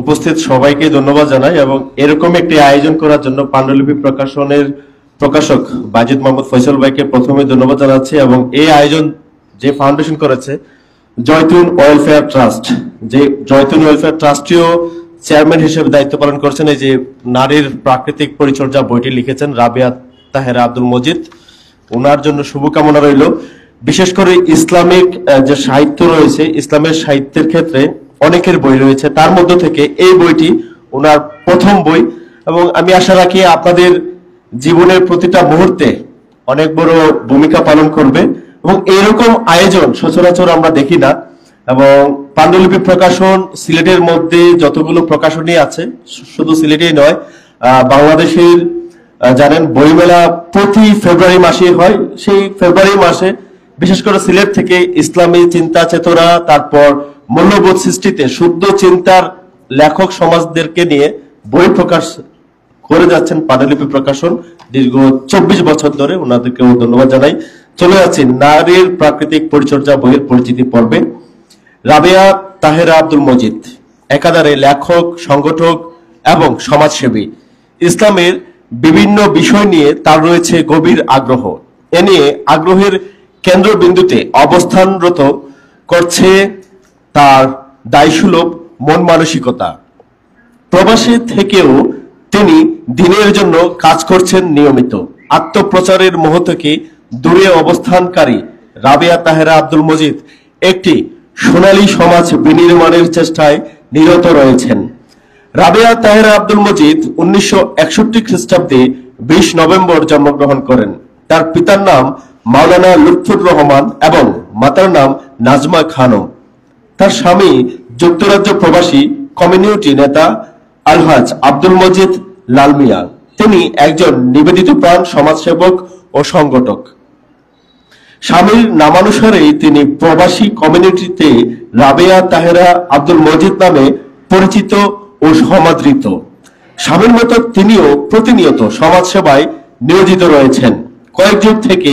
উপস্থিত সবাইকে ধন্যবাদ জানাই এবং এরকম একটি আয়োজন করার জন্য পাণ্ডুলিপি প্রকাশনের প্রকাশক বাজিদ মোহাম্মদ ফয়সাল ভাইকে প্রথমে ধন্যবাদ জানাচ্ছি এবং এই আয়োজন যে ফাউন্ডেশন করেছে জয়তুন ওয়েলফেয়ার ট্রাস্ট, যে জয়তুন ওয়েলফেয়ার ট্রাস্টিও চেয়ারম্যান হিসেবে দায়িত্ব পালন করছেন এই যে নারীর প্রাকৃতিক পরিচর্যা বইটি লিখেছেন রাবেয়া তাহেরা আব্দুল মজিদ, ওনার জন্য শুভকামনা রইল। বিশেষ করে ইসলামিক যে সাহিত্য রয়েছে, ইসলামের সাহিত্যের ক্ষেত্রে অনেকের বই রয়েছে, তার মধ্য থেকে এই বইটি ওনার প্রথম বই এবং আমি আশা রাখি আপনাদের জীবনের প্রতিটা মুহূর্তে অনেক বড় ভূমিকা পালন করবে এবং এরকম আয়োজন সচরাচর আমরা দেখি না। এবং পাণ্ডুলিপি প্রকাশন সিলেটের মধ্যে যতগুলো প্রকাশনী আছে, শুধু সিলেটেই নয়, বাংলাদেশের জানেন বইমেলা প্রতি ফেব্রুয়ারি মাসে হয়। সেই ফেব্রুয়ারি মাসে বিশেষ করে সিলেট থেকে ইসলামী চিন্তা চেতনা, তারপর মূল্যবোধ সৃষ্টিতে শুদ্ধ চিন্তার লেখক সমাজদেরকে নিয়ে বই প্রকাশ করে যাচ্ছেন পাণ্ডুলিপি প্রকাশন দীর্ঘ 24 বছর ধরে। ওনাদেরকেও ধন্যবাদ জানাই। চলে যাচ্ছি নারীর প্রাকৃতিক পরিচর্যা বইয়ের পরিচিতি পর্বে। রাবেয়া তাহেরা আব্দুল মজিদ একাধারে লেখক, সংগঠক এবং সমাজসেবী। ইসলামের বিভিন্ন বিষয় নিয়ে তার রয়েছে গভীর আগ্রহ। এ নিয়ে আগ্রহের কেন্দ্রবিন্দুতে অবস্থানরত করছে তার দায়সুলভ মন মানসিকতা। প্রবাসী থেকেও তিনি দিনের জন্য কাজ করছেন নিয়মিত। আত্মপ্রচারের মোহ থেকে দূরে অবস্থানকারী রাবেয়া তাহেরা আব্দুল মজিদ একটি সোনালী সমাজ বিনির্মাণের চেষ্টায় নিরত রয়েছেন। রাবেয়া তাহেরা আব্দুল মজিদ 1961 খ্রিস্টাব্দে 20 নভেম্বর জন্মগ্রহণ করেন। তার পিতার নাম মাওলানা লুৎফুর রহমান এবং মাতার নাম নাজমা খানম। তার স্বামী যুক্তরাজ্য প্রবাসী কমিউনিটি নেতা আলহাজ আব্দুল মজিদ লাল মিয়া। তিনি একজন নিবেদিত প্রাণ সমাজসেবক ও সংগঠক। স্বামীর নামানুসারেই তিনি প্রবাসী কমিউনিটিতে রাবেয়া তাহেরা আব্দুল মজিদ নামে পরিচিত ও সমাদৃত। স্বামীর মতো তিনিও প্রতিনিয়ত সমাজসেবায় নিয়োজিত রয়েছেন। কয়েক যুগ থেকে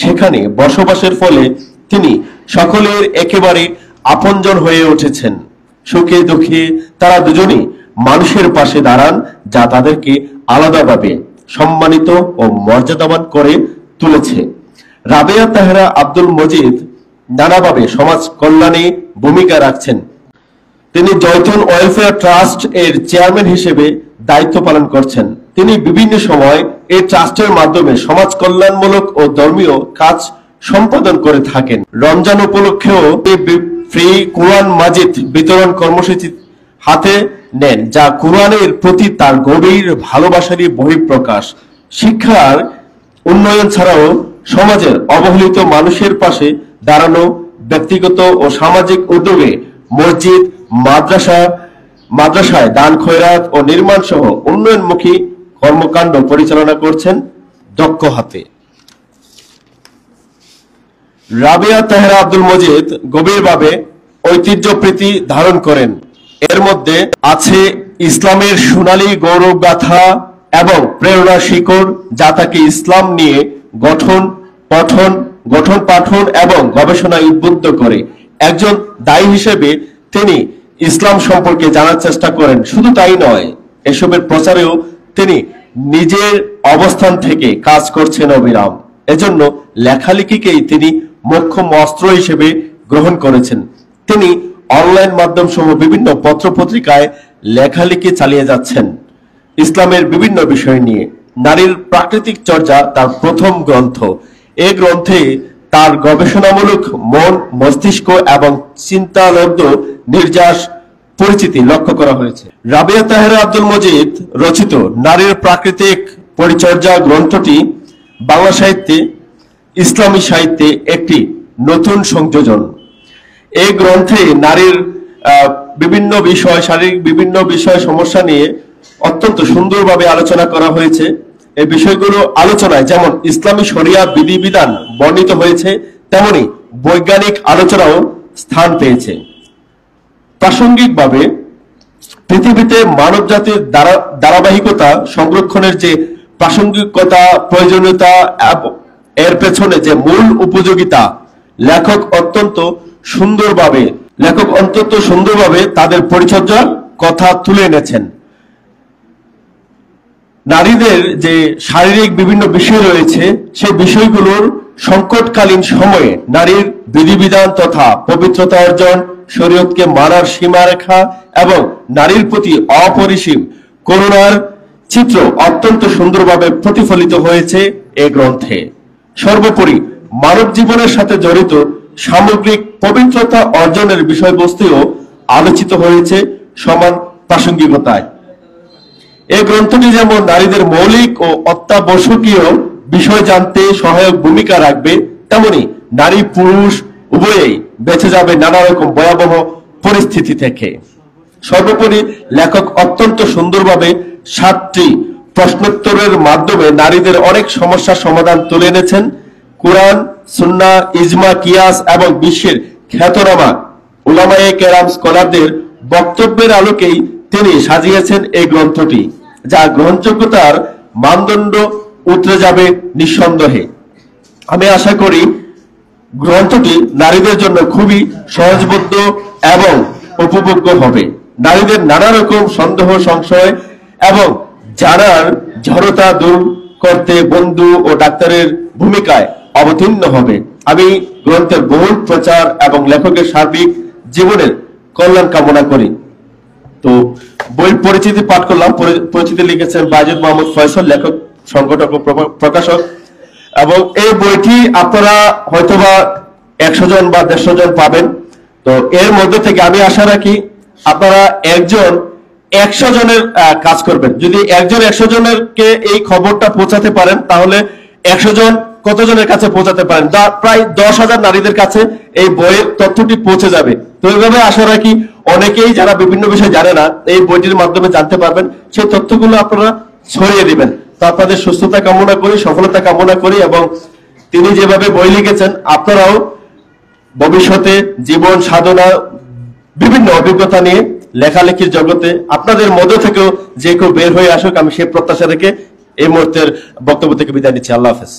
সেখানে বসবাসের ফলে তিনি সকলের একেবারে আপনজন হয়ে উঠেছেন। সুখে দুঃখে তারা দুজনেই মানুষের পাশে দাঁড়ান, যা তাদেরকে আলাদাভাবে সম্মানিত ও মর্যাদাবান করে তুলেছে। রাবেয়া তাহেরা আব্দুল মজিদ নানাভাবে সমাজ কল্যাণে ভূমিকা রাখছেন। তিনি জয়তুন ওয়েলফেয়ার ট্রাস্ট এর চেয়ারম্যান হিসেবে দায়িত্ব পালন করছেন। তিনি বিভিন্ন সময় এই ট্রাস্টের মাধ্যমে সমাজ কল্যাণমূলক ও ধর্মীয় কাজ সম্পাদন করে থাকেন। রমজান উপলক্ষেও ফ্রি কোরআন মাজিদ বিতরণ কর্মসূচি হাতে নেন, যা কোরআনের প্রতি তার গভীর ভালোবাসারই বহিঃপ্রকাশ। শিক্ষার উন্নয়ন ছাড়াও সমাজের অবহেলিত মানুষের পাশে দাঁড়ানো, ব্যক্তিগত ও সামাজিক উদ্যোগে মসজিদ, মাদ্রাসায় দান খয়রাত ও নির্মাণ সহ উন্নয়নমুখী কর্মকাণ্ড পরিচালনা করছেন দক্ষ হাতে। রাবেয়া তাহেরা আব্দুল মজিদ গভীরভাবে ঐতিহ্যপ্রীতি ধারণ করেন। এর মধ্যে আছে ইসলামের সোনালী গৌরব গাথা এবং প্রেরণা শিকড়, যা তাকে ইসলাম নিয়ে গঠন পাঠন এবং গবেষণায় উদ্বুদ্ধ করে। একজন দায়ী হিসেবে তিনি ইসলাম সম্পর্কে জানার চেষ্টা করেন। শুধু তাই নয়, এসবের প্রচারেও তিনি নিজের অবস্থান থেকে কাজ করছেন অবিরাম। এজন্য লেখালেখিকেই তিনি মোক্ষম অস্ত্র হিসেবে গ্রহণ করেছেন। তিনি অনলাইন মাধ্যম সহ বিভিন্ন পত্রপত্রিকায় লেখালেখি চালিয়ে যাচ্ছেন ইসলামের বিভিন্ন বিষয় নিয়ে। নারীর প্রাকৃতিক চর্চা তার প্রথম গ্রন্থ। এই গ্রন্থে তার গবেষণামূলক মন, মস্তিষ্ক এবং চিন্তালব্ধ নির্যাস পরিচিতি লক্ষ্য করা হয়েছে। রাবেয়া তাহেরা আব্দুল মজিদ রচিত নারীর প্রাকৃতিক পরিচর্যা গ্রন্থটি বাংলা সাহিত্যে, ইসলামী সাহিত্যে একটি নতুন সংযোজন। এই গ্রন্থে নারীর বিভিন্ন বিষয়, শারীরিক বিভিন্ন বিষয় সমস্যা নিয়ে অত্যন্ত সুন্দরভাবে আলোচনা করা হয়েছে। এই বিষয়গুলো আলোচনায় যেমন ইসলামী শরিয়া বিধিবিধান বর্ণিত হয়েছে, তেমনি বৈজ্ঞানিক আলোচনাও স্থান পেয়েছে। প্রাসঙ্গিকভাবে পৃথিবীতে মানব জাতির ধারাবাহিকতা সংরক্ষণের যে প্রাসঙ্গিকতা, প্রয়োজনীয়তা, এর পেছনে যে মূল উপযোগিতা, লেখক অত্যন্ত সুন্দরভাবে তাদের পরিচর্যা কথা তুলে এনেছেন। নারীদের যে শারীরিক বিভিন্ন বিষয় রয়েছে সেই বিষয়গুলোর সংকটকালীন সময়ে নারীর বিধিবিধান তথা পবিত্রতা অর্জন, শরীয়তকে মানার সীমারেখা এবং নারীর প্রতি অপরিসীম করুণার চিত্র অত্যন্ত সুন্দরভাবে প্রতিফলিত হয়েছে এ গ্রন্থে। সর্বোপরি মানব জীবনের সাথে জড়িত সামগ্রিক পবিত্রতা অর্জনের বিষয়বস্তুও আলোচিত হয়েছে সমান প্রাসঙ্গিকতায়। এই গ্রন্থটি যেমন নারীদের মৌলিক ও অত্যাবশ্যকীয় বিষয় জানতে সহায়ক ভূমিকা রাখবে, তেমনি নারী পুরুষ উভয়েই বেঁচে যাবে নানা রকম ভয়াবহ পরিস্থিতি থেকে। সর্বোপরি লেখক অত্যন্ত সুন্দরভাবে 7টি প্রশ্নোত্তরের মাধ্যমে নারীদের অনেক সমস্যার সমাধান তুলে এনেছেন। কুরআন, সুন্নাহ, ইজমা, কিয়াস এবং বিশ্বের খ্যাতনামা উলামায়ে কেরাম স্কলারদের বক্তব্যের আলোকেই তিনি সাজিয়েছেন এই গ্রন্থটি, যা গ্রহণযোগ্যতার মানদণ্ড উতরে যাবে নিঃসন্দেহে। আমি আশা করি গ্রন্থটি নারীদের জন্য খুবই সহজবোধ্য এবং উপভোগ্য হবে। নারীদের নানা রকম সন্দেহ, সংশয় এবং জানার জড়তা দূর করতে বন্ধু ও ডাক্তারের ভূমিকায় অবতীর্ণ হবে। আমি গ্রন্থের বহুল প্রচার এবং লেখকের সার্বিক জীবনের কল্যাণ কামনা করি। তো বই পরিচিতি পাঠ করলাম। পরিচিতি লিখেছেন বাজিদ মাহমুদ ফয়সাল, লেখক, সংগঠক ও প্রকাশক। এবং এই বইটি আপনারা হয়তোবা 100 জন বা 150 জন পাবেন। তো এর মধ্যে থেকে আমি আশা রাখি আপনারা একজন 100 জনের কাজ করবেন। যদি একজন 100 জনেরকে এই খবরটা পৌঁছাতে পারেন, তাহলে 100 জন কতজনের কাছে পৌঁছাতে পারেন? প্রায় 10,000 নারীদের কাছে এই বইয়ের তথ্যটি পৌঁছে যাবে। তো এইভাবে আশা রাখি অনেকেই যারা বিভিন্ন বিষয় জানে না এই বইটির মাধ্যমে জানতে পারবেন। সেই তথ্যগুলো আপনারা ছড়িয়ে দিবেন। তো আপনাদের সুস্থতা কামনা করি, সফলতা কামনা করি, এবং তিনি যেভাবে বই লিখেছেন আপনারাও ভবিষ্যতে জীবন সাধনা বিভিন্ন অভিজ্ঞতা নিয়ে লেখালেখির জগতে আপনাদের মধ্য থেকেও যে কেউ বের হয়ে আসুক, আমি সেই প্রত্যাশা রেখে এই মুহূর্তের বক্তব্য থেকে বিদায় নিচ্ছি। আল্লাহ হাফেজ।